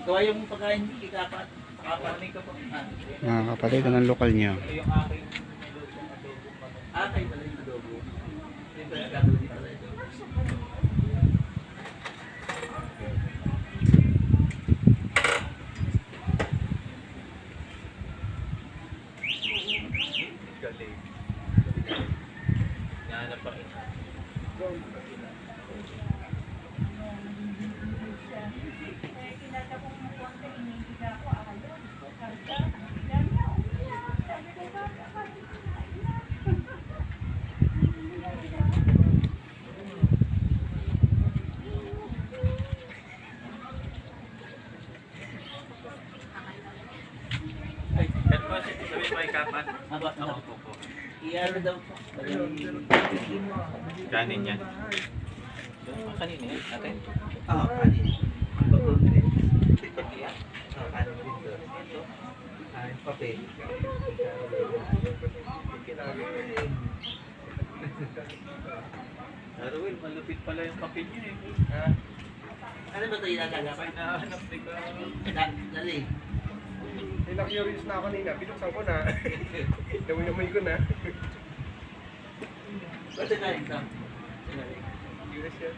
Gawa yung pagkain kikapat. Kakapanin ka pa. Nakakapatay ito ng lokal niya. Yung aking kayo pala yung adobo. Yung pala gagawin pala ito. Galing. Nahanap pa rin. Ay, sabi mo ay kapat. Ako po. I-ano daw po. Kanin yan. Kanin yan, ate? Oo, kanin. Pati yan. Kanin din doon. Ito. Kanin papel. Arwin, malupit pala yung papel niya eh. Ha? Ano ba ito yung nagagapay? Nahanap din ka. Dali. Na-curious na ako kanina, binuksan ko na. Namoy ko na. Ba't ito galing ka? Curious yan.